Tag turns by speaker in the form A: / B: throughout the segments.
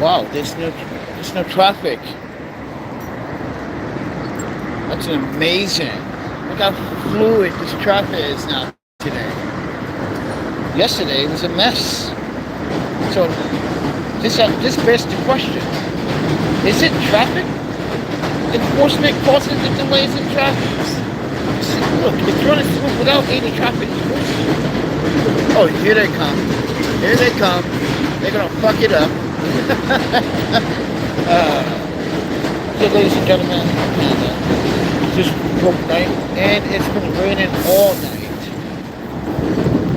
A: Wow, there's no traffic. That's amazing. Look how fluid this traffic is now today. Yesterday it was a mess. So this begs the question: is it traffic enforcement causing the delays in traffic? Look, it's running smooth without any traffic. Oh, here they come. Here they come. They're gonna fuck it up. Okay, ladies and gentlemen, just broke night, and it's been raining all night.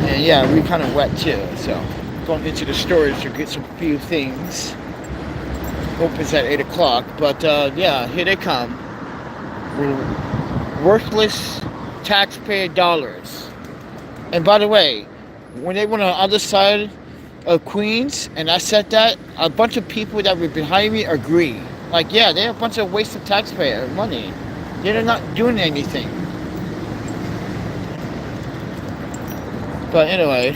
A: And yeah, we kind of wet too, so going into the storage to get some few things. Opens at 8 o'clock, but yeah, here they come. Worthless taxpayer dollars. And by the way, when they went on the other side of Queens, and I said that, a bunch of people that were behind me agree. Like, yeah, they're a bunch of waste of taxpayer money. They're not doing anything. But anyway,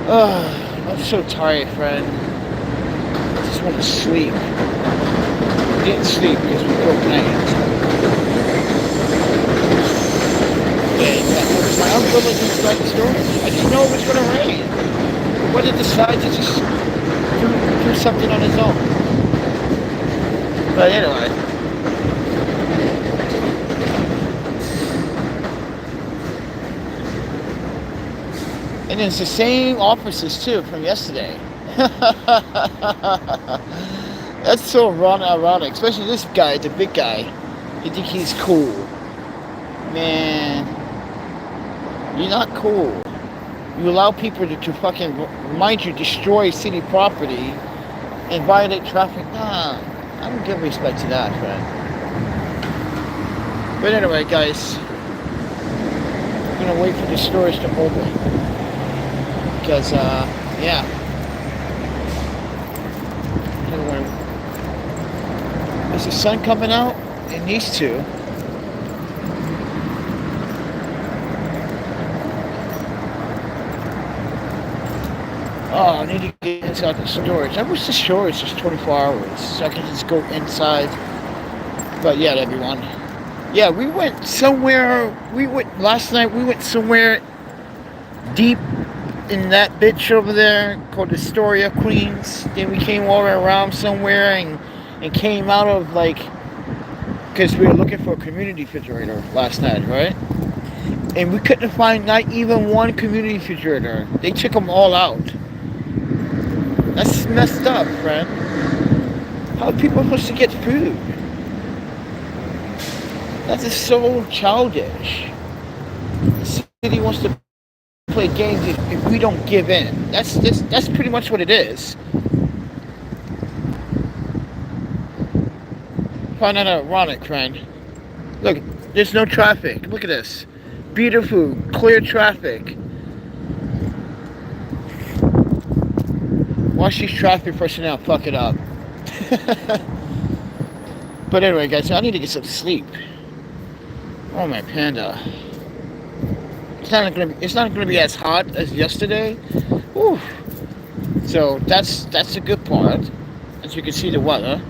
A: I'm so tired, friend. I just want to sleep. I didn't sleep because we broke night. Yeah, my umbrella inside the storage. I didn't know it was going to rain. The weather decided to just do something on its own. But anyway. And it's the same officers too from yesterday. That's so ironic, especially this guy, the big guy. You think he's cool. Man, you're not cool. You allow people to fucking, mind you, destroy city property and violate traffic. Nah, I don't give respect to that, man. But anyway, guys, I'm gonna wait for the storage to open. Because, yeah. Anyway, is the sun coming out? It needs to. Oh, I need to get inside the storage. I wish the storage was 24 hours so I can just go inside. But yeah, everyone. Yeah, we went somewhere. Last night we went somewhere deep in that bitch over there called Astoria, Queens. Then we came all the way around somewhere and came out of, like, because we were looking for a community refrigerator last night, right? And we couldn't find not even one community refrigerator. They took them all out. That's messed up, friend. How are people supposed to get food? That is so childish. The city wants to play games if we don't give in. That's pretty much what it is. Find that ironic, friend. Look, there's no traffic. Look at this. Beautiful, clear traffic. Watch these traffic personnel fuck it up. But anyway, guys, I need to get some sleep. Oh my panda. It's not gonna be as hot as yesterday. Whew. So that's the good part. As you can see the weather.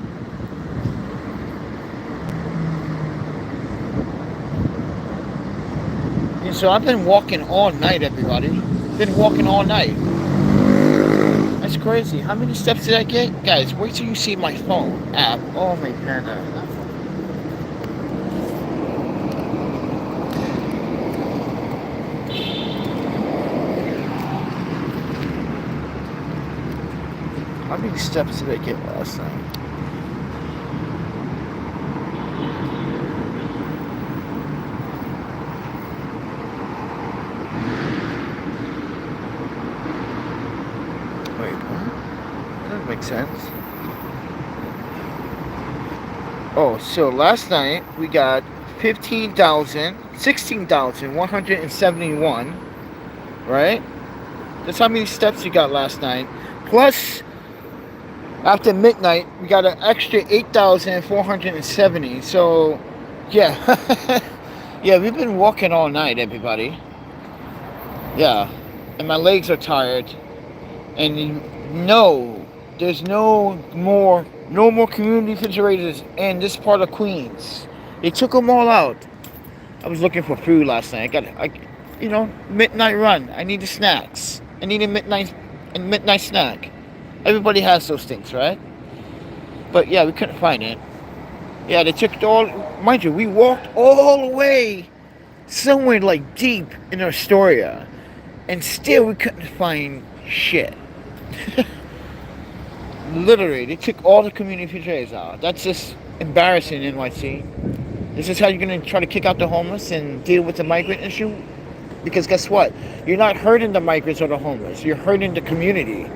A: And so I've been walking all night, everybody. Been walking all night. That's crazy. How many steps did I get? Guys, wait till you see my phone app. Oh my panda. How many steps did I get last night? Wait, what? That doesn't make sense. Oh, so last night we got 16,171, right? That's how many steps you got last night. Plus After midnight, we got an extra 8,470. So, yeah. Yeah, we've been walking all night, everybody. Yeah. And my legs are tired. And no, there's no more community refrigerators in this part of Queens. They took them all out. I was looking for food last night. Midnight run. I needed snacks. I need a midnight snack. Everybody has those things, right? But yeah, we couldn't find it. Yeah, they took it all. Mind you, we walked all the way somewhere like deep in Astoria, and still we couldn't find shit. Literally, they took all the community refrigerators out. That's just embarrassing, NYC. This is how you're gonna try to kick out the homeless and deal with the migrant issue? Because guess what? You're not hurting the migrants or the homeless. You're hurting the community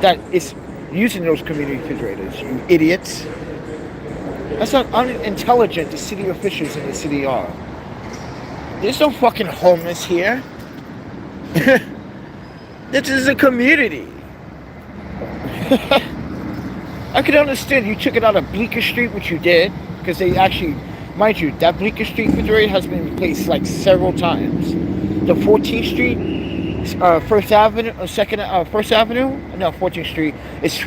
A: that is using those community refrigerators, you idiots. That's how unintelligent the city officials in the city are. There's no fucking homeless here. This is a community. I could understand you took it out of Bleecker Street, which you did, because they actually, mind you, that Bleecker Street refrigerator has been replaced like several times. The 14th Street, First Avenue, First Avenue, no, 14th Street. It's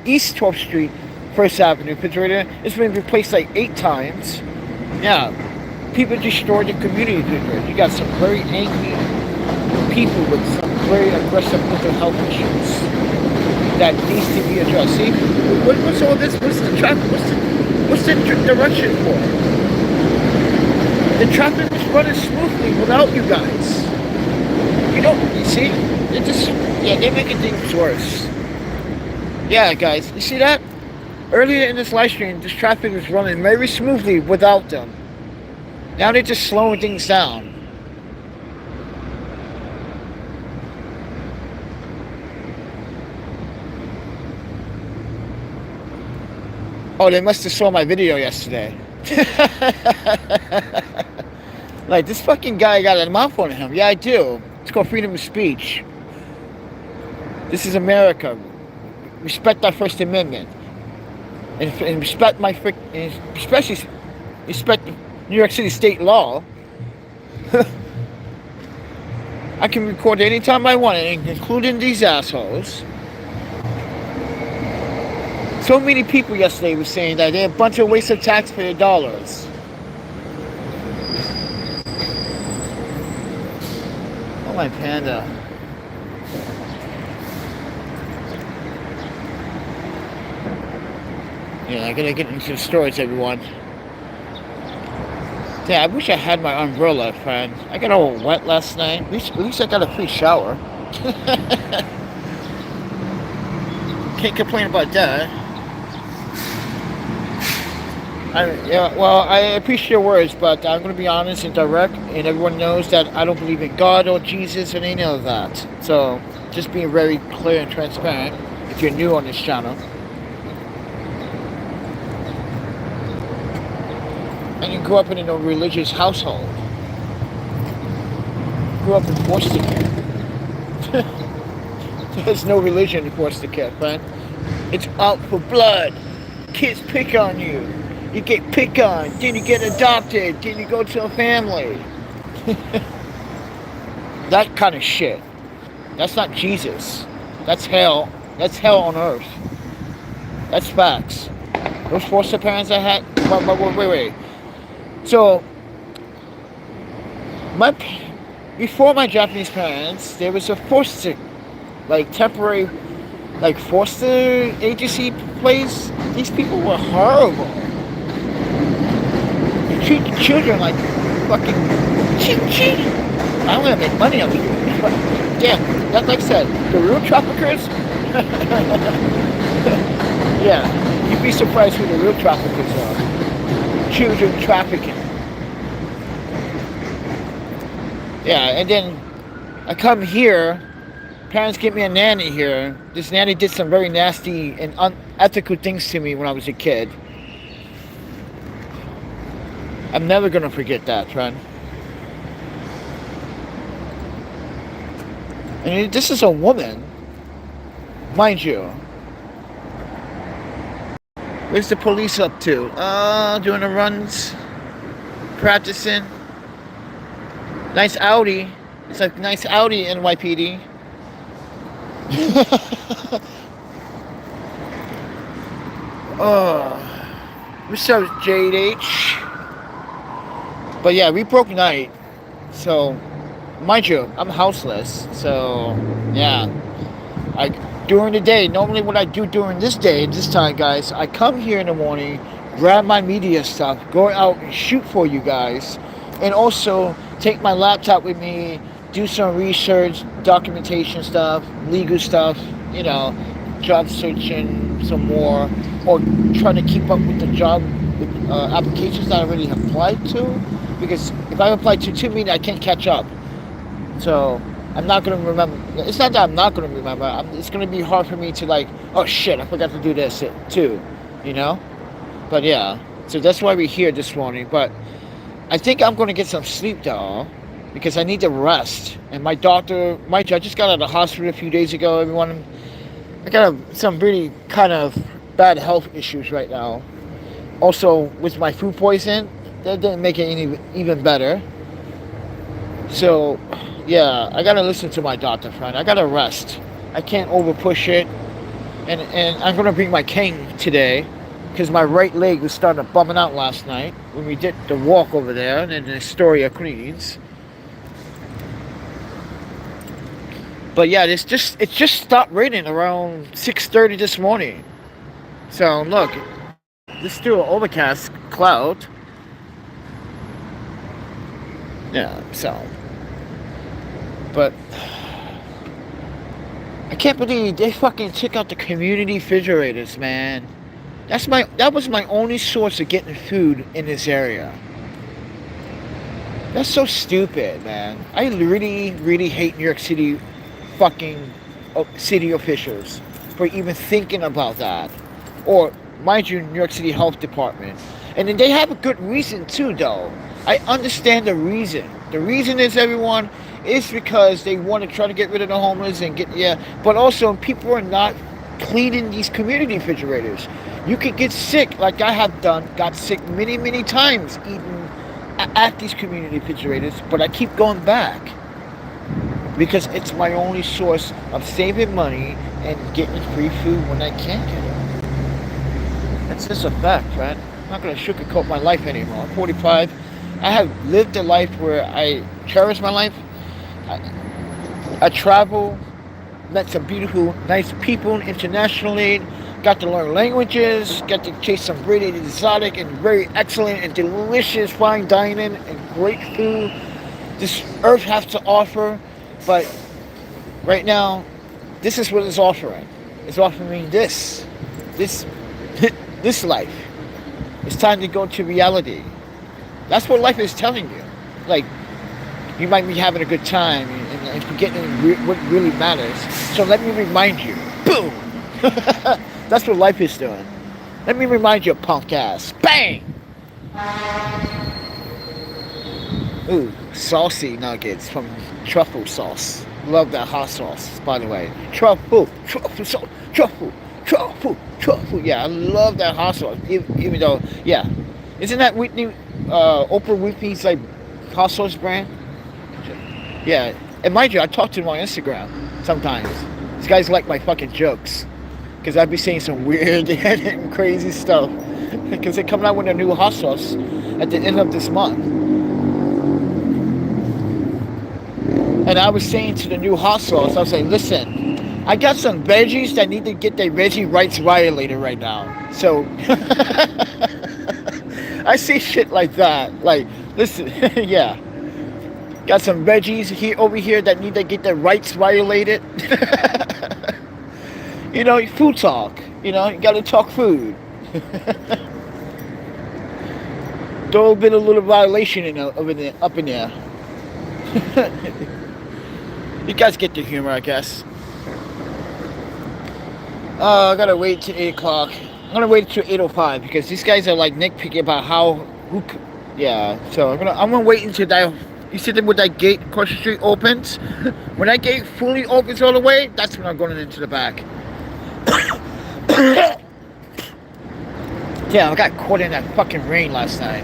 A: East 12th Street, First Avenue refrigerator. It's been replaced like 8 times. Yeah, people destroyed the community refrigerator. You got some very angry people with some very aggressive mental health issues that needs to be addressed. See, what's all this? What's the traffic? What's the direction for? The traffic was running smoothly without you guys. You see, they're making things worse. Yeah, guys, you see that? Earlier in this live stream, this traffic was running very smoothly without them. Now they're just slowing things down. Oh, they must have saw my video yesterday. Like, this fucking guy got a mouth on him. Yeah, I do. It's called freedom of speech. This is America. Respect our First Amendment. And respect especially respect New York City state law. I can record anytime I want, including these assholes. So many people yesterday were saying that they're a bunch of waste of taxpayer dollars. Oh, my panda. Yeah, I gotta get into the storage, everyone. Yeah, I wish I had my umbrella, friend. I got all wet last night. At least I got a free shower. Can't complain about that. I appreciate your words, but I'm going to be honest and direct, and everyone knows that I don't believe in God or Jesus or any of that. So, just being very clear and transparent if you're new on this channel. And you grew up in a religious household. Grew up in foster care. There's no religion in foster care, friend. It's out for blood. Kids pick on you. You get picked on, then you get adopted, then you go to a family. That kind of shit. That's not Jesus. That's hell. That's hell on earth. That's facts. Those foster parents I had. Wait. So, before my Japanese parents, there was a temporary, foster agency place. These people were horrible. Treat the children like fucking cheap. I'm gonna make money on you. Damn, that's like I said, the real traffickers. Yeah, you'd be surprised who the real traffickers are. Children trafficking. Yeah, and then I come here. Parents get me a nanny here. This nanny did some very nasty and unethical things to me when I was a kid. I'm never gonna forget that, friend. And this is a woman, mind you. Where's the police up to? Doing the runs, practicing. Nice Audi. It's a nice Audi, NYPD. Oh, what's up, JH? But yeah, we broke night. So, mind you, I'm houseless. So, yeah. During the day, normally what I do during this time, guys, I come here in the morning, grab my media stuff, go out and shoot for you guys, and also take my laptop with me, do some research, documentation stuff, legal stuff, job searching some more, or trying to keep up with the job applications that I already have applied to, because if I apply to too many, I can't catch up. So I'm not going to remember. It's not that I'm not going to remember. It's going to be hard for me to oh shit, I forgot to do this too, But yeah, so that's why we're here this morning. But I think I'm going to get some sleep though, because I need to rest. And my doctor, I just got out of the hospital a few days ago, everyone. I got some really kind of bad health issues right now. Also, with my food poison, that didn't make it even better. So, yeah, I gotta listen to my doctor, friend. I gotta rest. I can't over push it. And I'm gonna bring my cane today, because my right leg was starting to bumming out last night when we did the walk over there in Astoria, Queens. But yeah, it just stopped raining around 6:30 this morning. So look, there's still an overcast cloud. Yeah, so. But I can't believe they fucking took out the community refrigerators, man. That was my only source of getting food in this area. That's so stupid, man. I really, really hate New York City fucking city officials for even thinking about that. Or, mind you, New York City Health Department. And then they have a good reason too, though. I understand the reason. The reason is, everyone, is because they want to try to get rid of the homeless and but also people are not cleaning these community refrigerators. You could get sick, like I have got sick many, many times eating at these community refrigerators, but I keep going back because it's my only source of saving money and getting free food when I can't get it. That's just a fact, man. I'm not going to sugarcoat my life anymore. I'm 45. I have lived a life where I cherish my life. I travel, met some beautiful, nice people internationally, got to learn languages, got to taste some really exotic and very excellent and delicious fine dining and great food this earth has to offer. But right now, this is what it's offering. It's offering me this life. It's time to go to reality. That's what life is telling you. Like, you might be having a good time and forgetting what really matters. So let me remind you. Boom! That's what life is doing. Let me remind you, punk ass. Bang! Ooh, saucy nuggets from truffle sauce. Love that hot sauce, by the way. Truffle sauce. Truffle. Yeah, I love that hot sauce. Even though, yeah. Isn't that Oprah Whitney's hot sauce brand? Yeah, and mind you, I talk to him on Instagram sometimes. These guys like my fucking jokes, because I'd be saying some weird and crazy stuff, because they're coming out with a new hot sauce at the end of this month. And I was saying to the new hot sauce, I was saying, listen, I got some veggies that need to get their veggie rights violated right now. So, I see shit like that. Like, listen, yeah. Got some veggies over here that need to get their rights violated. Food talk. You gotta talk food. Throw a little violation up in there. You guys get the humor, I guess. I gotta wait till 8 o'clock. I'm gonna wait till 8:05 because these guys are nitpicky about yeah. So I'm gonna wait until that. You see them with that gate across the street opens. When that gate fully opens all the way, that's when I'm going into the back. Yeah, I got caught in that fucking rain last night.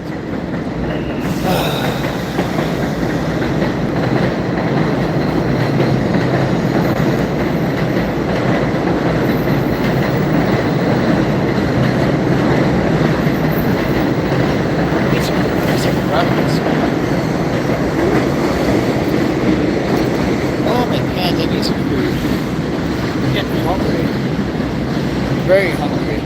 A: Oh my God, I need some food. I'm getting hungry. Very hungry.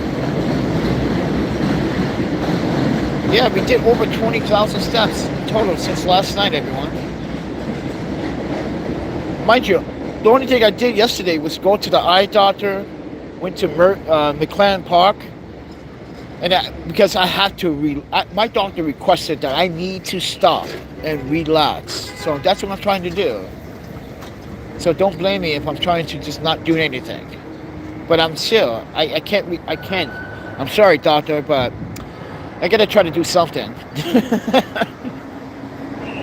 A: Yeah, we did over 20,000 steps total since last night, everyone. Mind you, the only thing I did yesterday was go to the eye doctor, went to McLaren Park, and because I have to, my doctor requested that I need to stop and relax. So that's what I'm trying to do. So don't blame me if I'm trying to just not do anything. But I'm still, I can't. I'm sorry, doctor, but I gotta try to do something.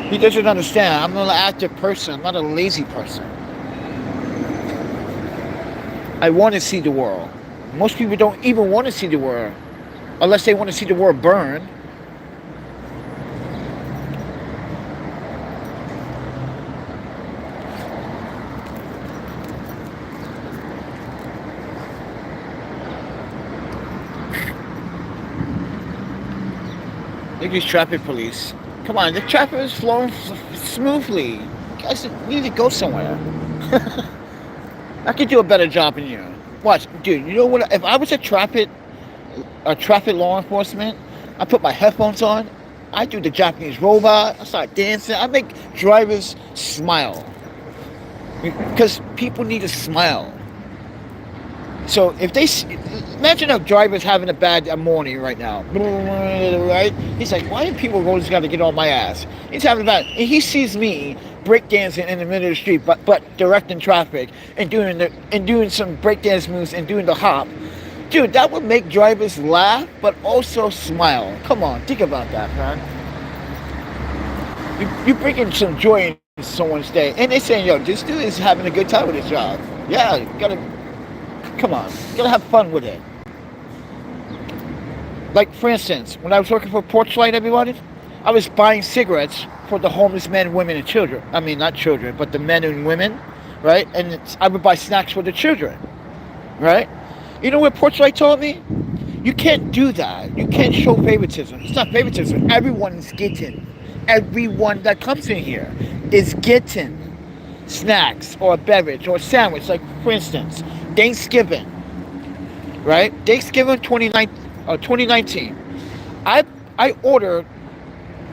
A: He doesn't understand. I'm an active person. I'm not a lazy person. I want to see the world. Most people don't even want to see the world, unless they want to see the world burn. Look at these traffic police. Come on, the traffic is flowing smoothly. You guys need to go somewhere. I could do a better job than you. Watch, dude, you know what? If I was a traffic law enforcement, I put my headphones on, I do the Japanese robot, I start dancing, I make drivers smile. Because people need to smile. So if they, imagine a driver's having a bad morning right now, right? He's like, why do people always got to get on my ass? He's having a bad, and he sees me breakdancing in the middle of the street, but directing traffic and doing some breakdance moves and doing the hop. Dude, that would make drivers laugh, but also smile. Come on, think about that, man. You bringing some joy in someone's day, and they saying, yo, this dude is having a good time with his job. Yeah, you gotta. Come on, you gotta have fun with it. Like, for instance, when I was working for Porchlight, everybody, I was buying cigarettes for the homeless men, women, and children. I mean, not children, but the men and women, right? And I would buy snacks for the children, right? You know what Porchlight told me? You can't do that. You can't show favoritism. It's not favoritism. Everyone's getting. Everyone that comes in here is getting snacks or a beverage or a sandwich. Like, for instance, Thanksgiving, right? Thanksgiving 2019. I ordered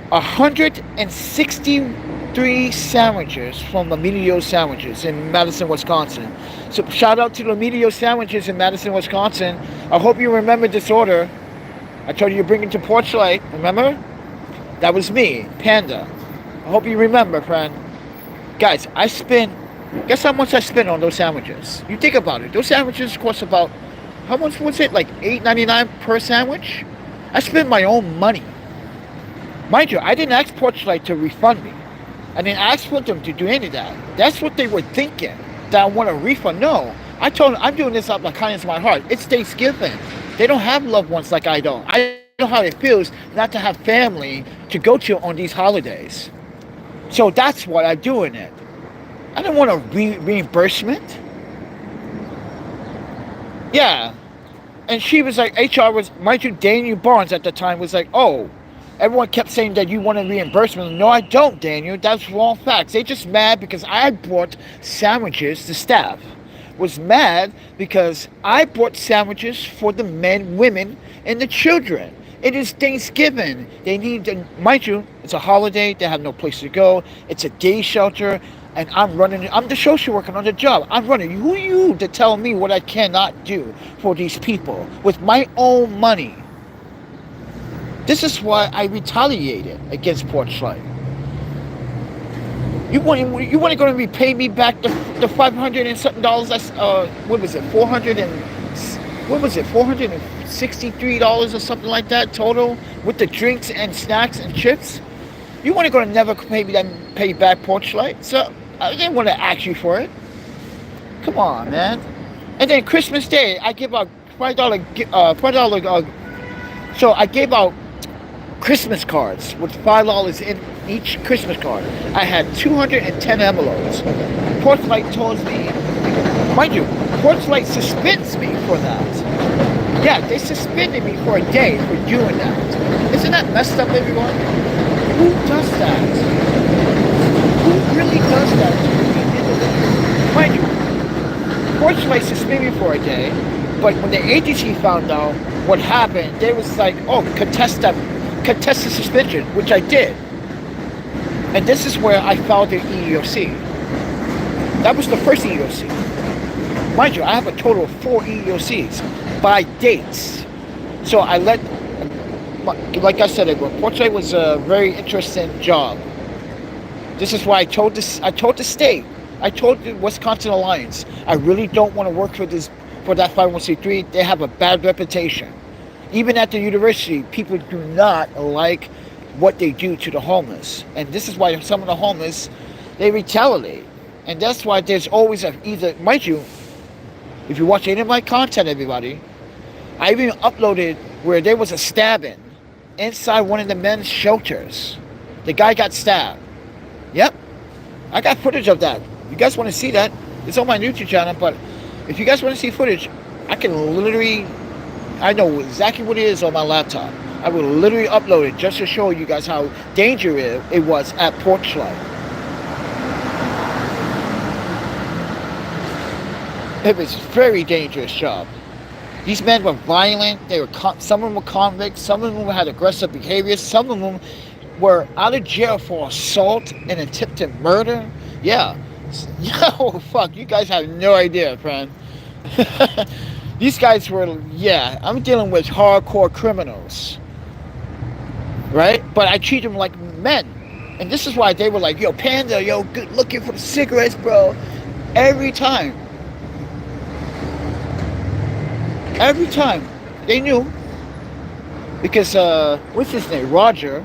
A: 163 sandwiches from Emilio Sandwiches in Madison, Wisconsin. So shout out to Emilio Sandwiches in Madison, Wisconsin. I hope you remember this order. I told you to bring it to Porchlight, remember? That was me, Panda. I hope you remember, friend. Guys, guess how much I spent on those sandwiches? You think about it. Those sandwiches cost about, how much was it? Like $8.99 per sandwich? I spent my own money. Mind you, I didn't ask Porchlight to refund me. I didn't ask for them to do any of that. That's what they were thinking, that I want a refund. No, I told them I'm doing this out of the kindness of my heart. It's Thanksgiving. They don't have loved ones like I don't. I know how it feels not to have family to go to on these holidays. So that's why I'm doing it. I don't want a reimbursement. Yeah. And she was like, HR was, mind you, Daniel Barnes at the time was like, oh, everyone kept saying that you want a reimbursement. No, I don't, Daniel. That's wrong facts. They just mad because I brought sandwiches to staff. Was mad because I brought sandwiches for the men, women, and the children. It is Thanksgiving. They need to, mind you, it's a holiday. They have no place to go. It's a day shelter. And I'm the social worker on the job. I'm running. Who are you to tell me what I cannot do for these people with my own money? This is why I retaliated against Porchlight. You want to go and repay me back the $500 and something dollars? That's what was it? $463 or something like that total with the drinks and snacks and chips. You want to go and never pay back Porchlight? So I didn't want to ask you for it. Come on, man. And then Christmas Day, I give out $5 So I gave out Christmas cards with $5 in each Christmas card. I had 210 envelopes. Porchlight tells me, mind you, Porchlight suspends me for that. Yeah, they suspended me for a day for doing that. Isn't that messed up, everyone? Who does that? Who really does that to me? Mind you, Porchlight suspended me for a day, but when the agency found out what happened, they was like, oh, contest the suspension, which I did. And this is where I filed the EEOC. That was the first EEOC. Mind you, I have a total of 4 EEOCs by dates. So I let, like I said, Portrait was a very interesting job. This is why I told the state, I told the Wisconsin Alliance, I really don't want to work for that 501c3. They have a bad reputation. Even at the university, people do not like what they do to the homeless. And this is why some of the homeless, they retaliate. And that's why there's always either, mind you, if you watch any of my content, everybody, I even uploaded where there was a stabbing inside one of the men's shelters. The guy got stabbed. Yep. I got footage of that. You guys want to see that? It's on my YouTube channel, but if you guys want to see footage, I can literally, I know exactly what it is on my laptop. I will literally upload it just to show you guys how dangerous it was at Porchlight. It was a very dangerous job. These men were violent. Some of them were convicts. Some of them had aggressive behavior. Some of them were out of jail for assault and attempted murder. Yeah. Oh, fuck. You guys have no idea, friend. These guys were, yeah, I'm dealing with hardcore criminals. Right? But I treat them like men. And this is why they were like, yo, Panda, yo, good looking for the cigarettes, bro. Every time. Every time. They knew. Because, what's his name? Roger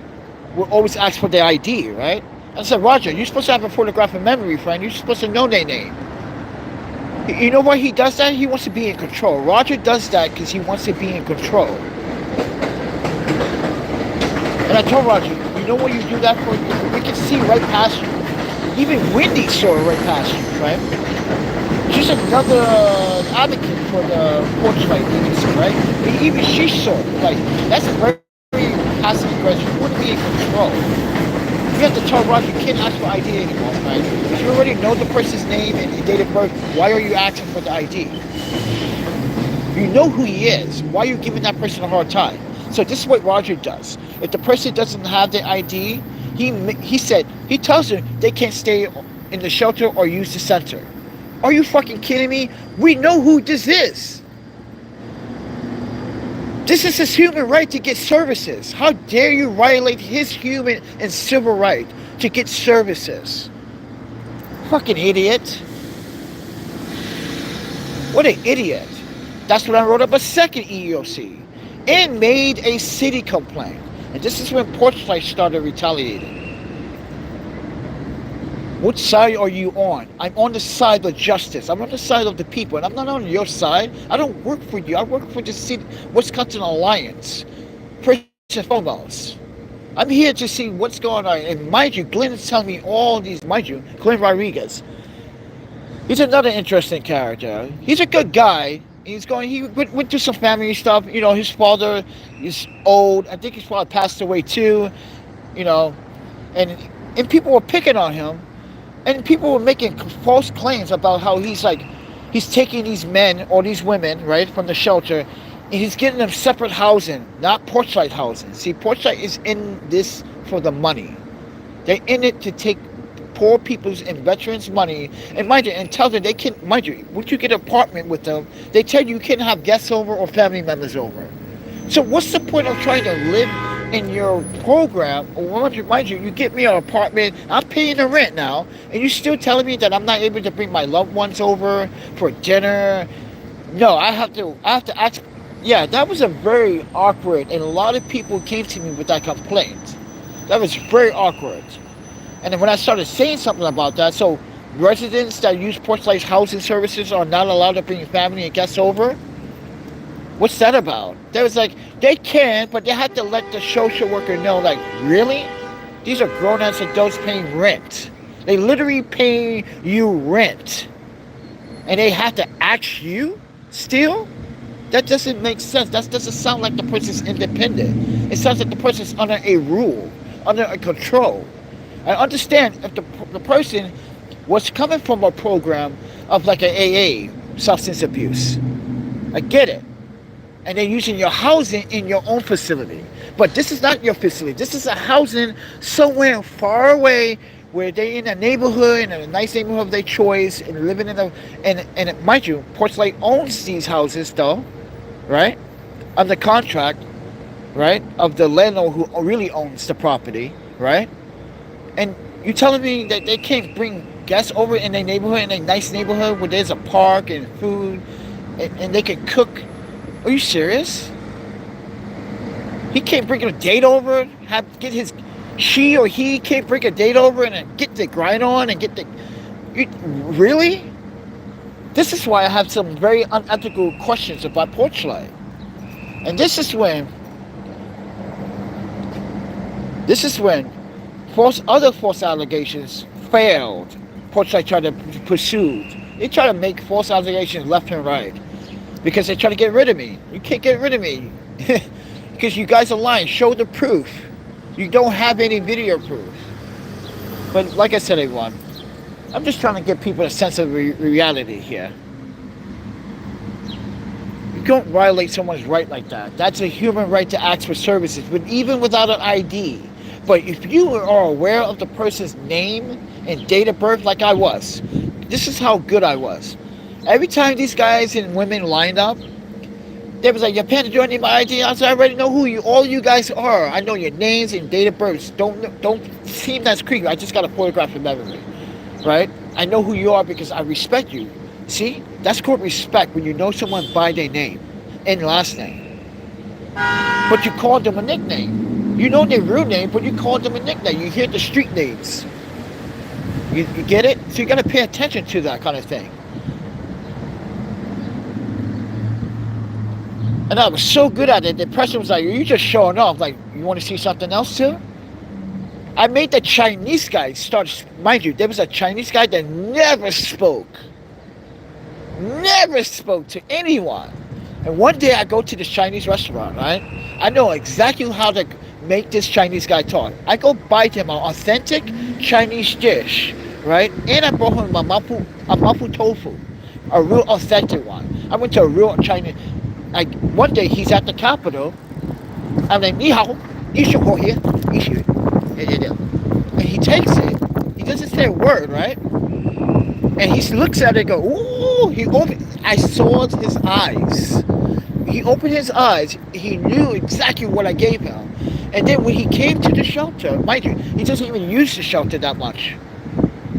A: would always ask for their ID, right? I said, Roger, you're supposed to have a photographic memory, friend. You're supposed to know their name. You know why he does that? He wants to be in control. Roger does that because he wants to be in control. And I told Roger, you know what you do that for? We can see right past you. Even Wendy saw right past you, right? She's another advocate for the Porchlight agency, right? And even she saw it. Like, that's very passive aggressive. You wouldn't be in control. You have to tell Roger, you can't ask for ID anymore, right? If you already know the person's name and date of birth, why are you asking for the ID? You know who he is. Why are you giving that person a hard time? So this is what Roger does. If the person doesn't have the ID, he tells them they can't stay in the shelter or use the center. Are you fucking kidding me? We know who this is. This is his human right to get services. How dare you violate his human and civil right to get services? Fucking idiot. What an idiot. That's when I wrote up a second EEOC and made a city complaint. And this is when Porchlight started retaliating. Which side are you on? I'm on the side of justice. I'm on the side of the people. And I'm not on your side. I don't work for you. I work for the city, Wisconsin Alliance. First and foremost. I'm here to see what's going on. And mind you, Glenn is telling me all these, mind you, Glenn Rodriguez. He's another interesting character. He's a good guy. He went through some family stuff. You know, his father is old. I think his father passed away too. You know, and people were picking on him. And people were making false claims about how he's taking these men or these women, right, from the shelter, and he's getting them separate housing, not Porchlight housing. See, Porchlight is in this for the money. They're in it to take poor people's and veterans' money, and mind you, and tell them they can, mind you, once you get an apartment with them, they tell you can't have guests over or family members over. So what's the point of trying to live in your program? Or mind you, you get me an apartment, I'm paying the rent now, and you're still telling me that I'm not able to bring my loved ones over for dinner? No, I have to ask. Yeah, that was a very awkward, and a lot of people came to me with that complaint. That was very awkward. And then when I started saying something about that, so residents that use Porchlight's housing services are not allowed to bring family and guests over. What's that about? There was like, they can, but they had to let the social worker know, like, really? These are grown-ass adults paying rent. They literally pay you rent. And they have to ask you still? That doesn't make sense. That doesn't sound like the person's independent. It sounds like the person's under a rule, under a control. I understand if the person was coming from a program of like an AA, substance abuse. I get it. And they're using your housing in your own facility. But this is not your facility. This is a housing somewhere far away where they're in a neighborhood, in a nice neighborhood of their choice, and living in a, and mind you, Portslade owns these houses though, right? Under contract, right? Of the landlord who really owns the property, right? And you telling me that they can't bring guests over in their neighborhood, in a nice neighborhood where there's a park and food, and they can cook? Are you serious? He can't bring a date over, get his, she or he can't bring a date over and get the grind on and get the, really? This is why I have some very unethical questions about Portslade. And this is when other false allegations failed. Portslade tried to pursue. They try to make false allegations left and right. Because they try to get rid of me. You can't get rid of me. Because you guys are lying. Show the proof. You don't have any video proof. But like I said, everyone, I'm just trying to give people a sense of reality here. You don't violate someone's right like that. That's a human right to ask for services, but even without an ID. But if you are aware of the person's name and date of birth like I was, this is how good I was. Every time these guys and women lined up, they was like, "Your Panda, do I need my ID?" I said, "I already know who all you guys are. I know your names and date of birth. Don't seem that's creepy. I just got a photograph of memory, right? I know who you are because I respect you. See, that's called respect when you know someone by their name and last name. But you call them a nickname. You know their real name, but you call them a nickname. You hear the street names. You get it? So you got to pay attention to that kind of thing." And I was so good at it, the person was like, "Are you just showing off? Like, you want to see something else too?" I made the Chinese guy start, mind you, there was a Chinese guy that never spoke to anyone. And one day I go to this Chinese restaurant, right? I know exactly how to make this Chinese guy talk. I go buy him an authentic Chinese dish, right? And I brought him a mapo tofu, a real authentic one. I went to a real Chinese. Like one day he's at the Capitol. I'm like, "Ni hao, you should go here, you should." And he takes it. He doesn't say a word, right? And he looks at it and goes, "Ooh!" I saw his eyes. He opened his eyes. He knew exactly what I gave him. And then when he came to the shelter, mind you, he doesn't even use the shelter that much,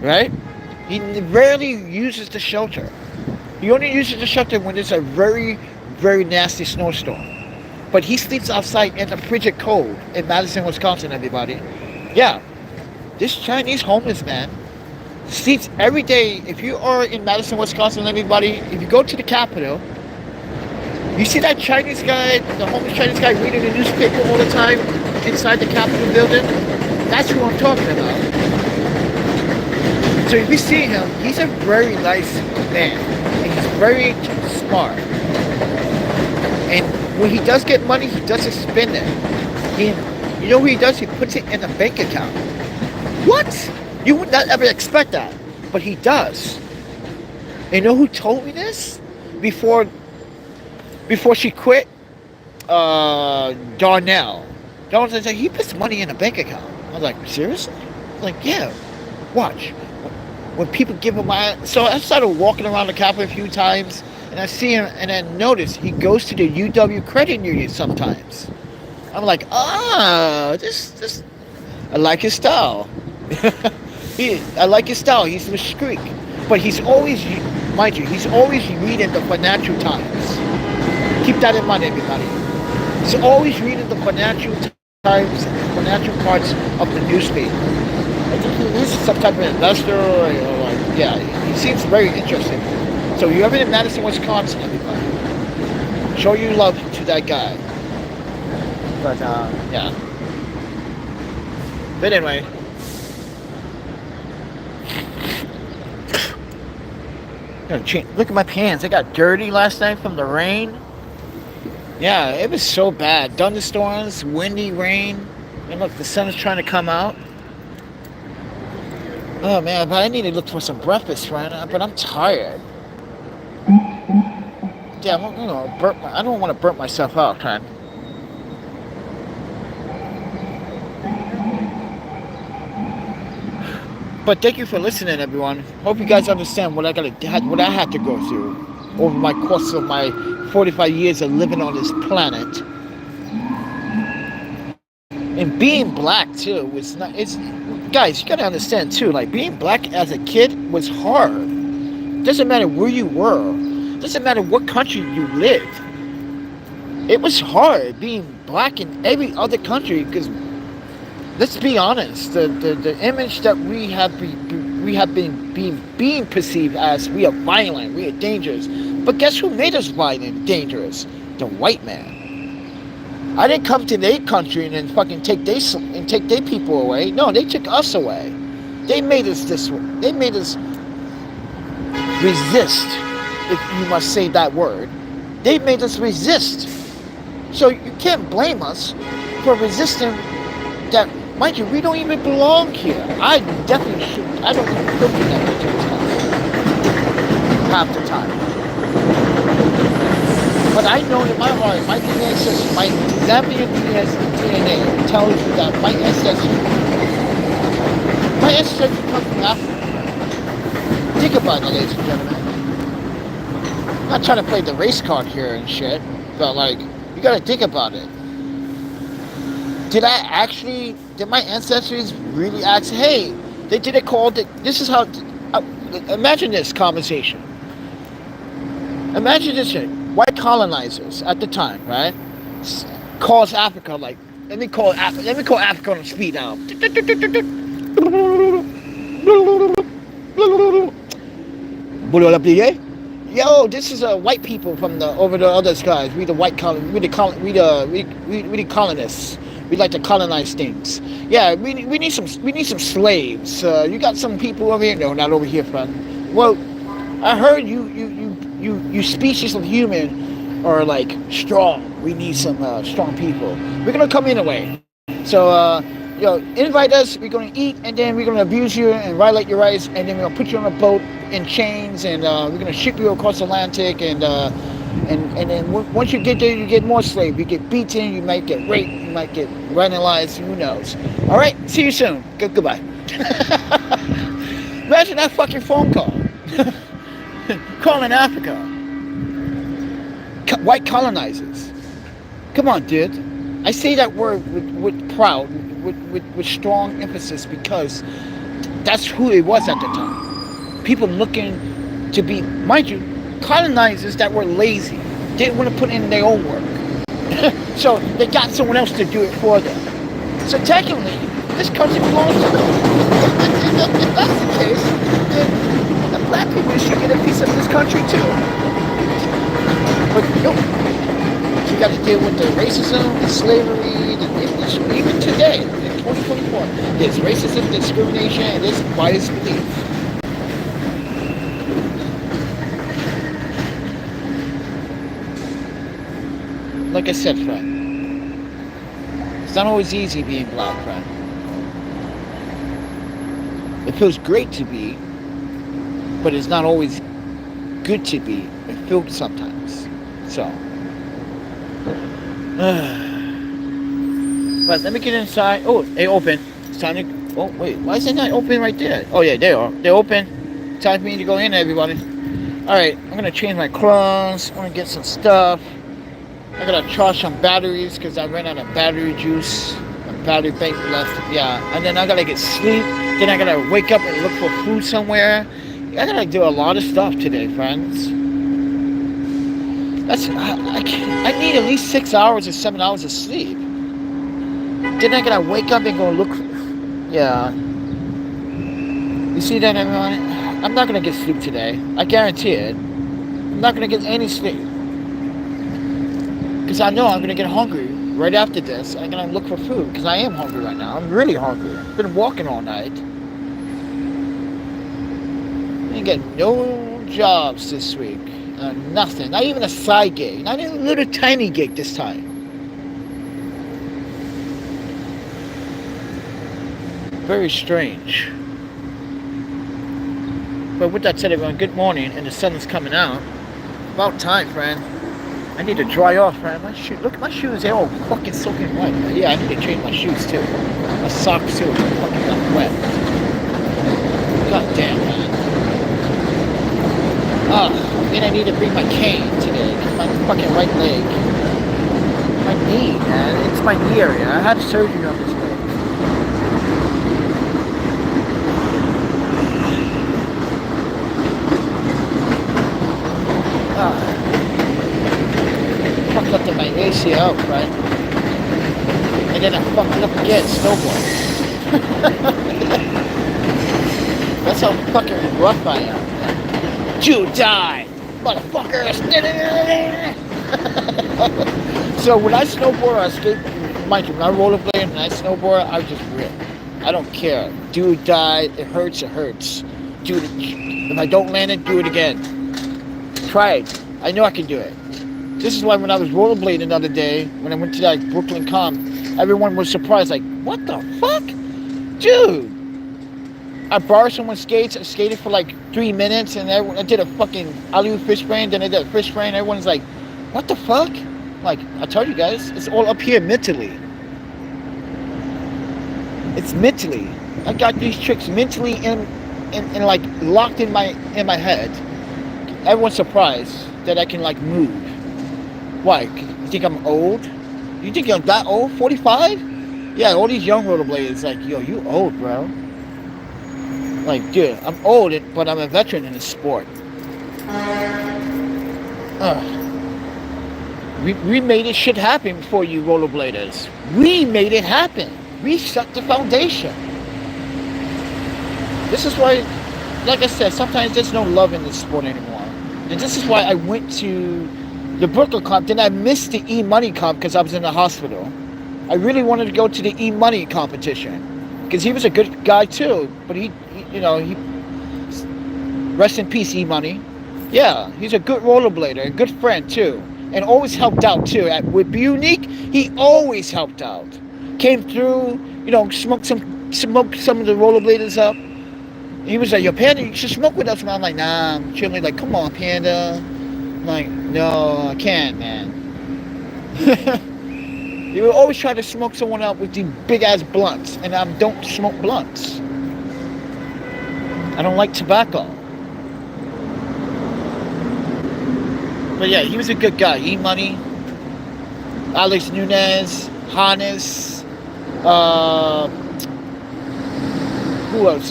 A: right? He rarely uses the shelter. He only uses the shelter when there's a very, very nasty snowstorm. But he sleeps outside in the frigid cold in Madison, Wisconsin, everybody. Yeah, this Chinese homeless man sleeps every day. If you are in Madison, Wisconsin, everybody, if you go to the Capitol, you see that Chinese guy, the homeless Chinese guy reading the newspaper all the time inside the Capitol building? That's who I'm talking about. So if you see him, he's a very nice man. And he's very smart. And when he does get money, he doesn't spend it. You know what he does? He puts it in a bank account. What? You would not ever expect that. But he does. And you know who told me this? Before she quit? Darnell. Darnell said, he puts money in a bank account. I was like, seriously? I was like, yeah. Watch. When people give him so I started walking around the Capitol a few times, and I see him, and I notice he goes to the UW credit union sometimes. I'm like, this, I like his style. I like his style. He's discreet. But he's always, mind you, he's always reading the Financial Times. Keep that in mind, everybody. He's always reading the Financial Times and the financial parts of the newspaper. I think he's some type of investor, or yeah, he seems very interesting. So you're in Madison, Wisconsin, everybody. Show your love to that guy. But yeah. But anyway. Look at my pants. They got dirty last night from the rain. Yeah, it was so bad. Thunderstorms, windy rain. And look, the sun is trying to come out. Oh man, but I need to look for some breakfast right now. But I'm tired. Yeah, I don't want to burn myself out, man. But thank you for listening, everyone. Hope you guys understand what I had to go through over my course of my 45 years of living on this planet. And being black too was not. It's guys, you gotta understand too. Like being black as a kid was hard. Doesn't matter where you were. Doesn't matter what country you lived. It was hard being black in every other country because, let's be honest, the image that we have been being perceived as, we are violent, we are dangerous. But guess who made us violent and dangerous? The white man. I didn't come to their country and then fucking take their people away. No, they took us away. They made us this way. They made us resist, if you must say that word. They made us resist. So you can't blame us for resisting that. Mind you, we don't even belong here. I definitely should. I don't even look at that half the time. But I know in my heart, my DNA says, my Zambian DNA tells you that my ancestry comes from Africa. Think about it, ladies and gentlemen. I'm not trying to play the race card here and shit, but like, you gotta think about it. Did my ancestors really ask, hey, they did it called, this is how, imagine this conversation. Imagine this shit. White colonizers at the time, right? Calls Africa like, let me call Africa on speed now. Yo, this is white people from over the other skies. We the colonists. We like to colonize things. Yeah, we need some slaves. You got some people over here? No, not over here, friend. Well, I heard you species of human are like strong. We need some strong people. We're gonna come in a way. So invite us. We're gonna eat, and then we're gonna abuse you and violate your rights, and then we're gonna put you on a boat in chains, and we're gonna ship you across the Atlantic, and then once you get there, you get more slaves. You get beaten. You might get raped. You might get vandalized. Who knows? All right. See you soon. Goodbye. Imagine that fucking phone call. Calling Africa. White colonizers. Come on, dude. I say that word with proud, with strong emphasis, because that's who it was at the time. People looking to be, mind you, colonizers that were lazy. They didn't want to put in their own work. So they got someone else to do it for them. So technically, this country belongs to them. If that's the case, then the black people should get a piece of this country too. But nope. You got to deal with the racism, the slavery, even today, in 2024, there's racism, discrimination, and there's biased belief. Like I said, friend, it's not always easy being black, friend. It feels great to be, but it's not always good to be. It feels sometimes. So, but let me get inside. Oh, they open. It's time to. Oh wait, why is it not open right there? Oh yeah, they are. They're open. Time for me to go in, everybody. All right, I'm gonna change my clothes. I'm gonna get some stuff. I gotta charge some batteries because I ran out of battery juice. A battery bank left. Yeah, and then I gotta get sleep. Then I gotta wake up and look for food somewhere. I gotta do a lot of stuff today, friends. I need at least 6 hours or 7 hours of sleep. Then I gotta wake up and go look. Yeah. You see that, everyone? I'm not gonna get sleep today. I guarantee it. I'm not gonna get any sleep. Because I know I'm going to get hungry right after this. I'm going to look for food because I am hungry right now. I'm really hungry. I've been walking all night. I didn't get no jobs this week. Nothing. Not even a side gig. Not even a little tiny gig this time. Very strange. But with that said, everyone, good morning, and the sun is coming out. About time, friend. I need to dry off, friend. My shoes, look at my shoes, they're all fucking soaking wet. Yeah, I need to change my shoes too. My socks too, they're fucking got wet. God damn, man. Then I need to bring my cane today. My fucking right leg. My knee, man. It's my knee area. I had surgery on this leg. Fucked up to my ACL, right? And then I fucked up again, snowboard. That's how fucking rough I am. You die, motherfuckers! So when I snowboard or I skate, mind you, when I rollerblade and I snowboard, I just rip. I don't care. Do or die, it hurts, it hurts. Do it. If I don't land it, do it again. Try it. I know I can do it. This is why when I was rollerblading the other day, when I went to that Brooklyn Con, everyone was surprised, like, what the fuck? Dude! I borrowed someone's skates, I skated for like 3 minutes, and I did a fucking alley-oop fish brain, then I did a fish brain, everyone's like, what the fuck? Like, I told you guys, it's all up here mentally. It's mentally. I got these tricks mentally and like locked in my head. Everyone's surprised that I can like move. Why? You think I'm old? You think I'm that old? 45? Yeah, all these young rollerbladers like, yo, you old, bro. Like, dude, I'm old, but I'm a veteran in this sport. We made this shit happen for you rollerbladers. We made it happen. We set the foundation. This is why, like I said, sometimes there's no love in this sport anymore. And this is why I went to the Brooklyn comp, then I missed the E-Money comp because I was in the hospital. I really wanted to go to the E-Money competition because he was a good guy too, but he rest in peace, E-Money. Yeah, he's a good rollerblader, a good friend too, and always helped out too. With Be Unique, he always helped out. Came through, smoked some of the rollerbladers up. He was like, yo, Panda, you should smoke with us. And I'm like, nah, I'm chilling. Like, come on, Panda. I'm like, no, I can't, man. He would always try to smoke someone out with these big-ass blunts. And I don't smoke blunts. I don't like tobacco. But yeah, he was a good guy. E-Money, Alex Nunez, Hannes, who else?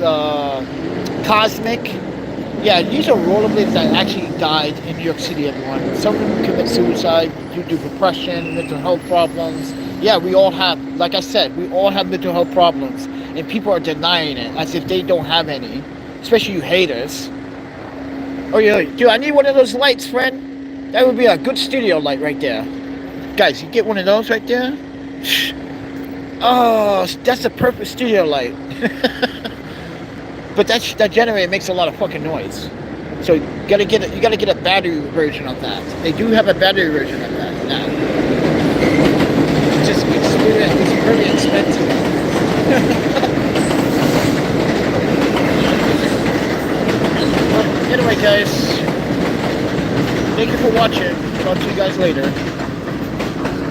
A: Cosmic. Yeah, these are rollerbladers that actually died in New York City, everyone. Some of them commit suicide due to depression, mental health problems. Yeah, we all have, like I said, we all have mental health problems. And people are denying it as if they don't have any. Especially you haters. Oh yeah, dude, I need one of those lights, friend. That would be a good studio light right there. Guys, you get one of those right there? Oh, that's a perfect studio light. But that generator makes a lot of fucking noise. So you gotta get a battery version of that. They do have a battery version of that now. It's pretty expensive. Well, anyway, guys, thank you for watching. Talk to you guys later.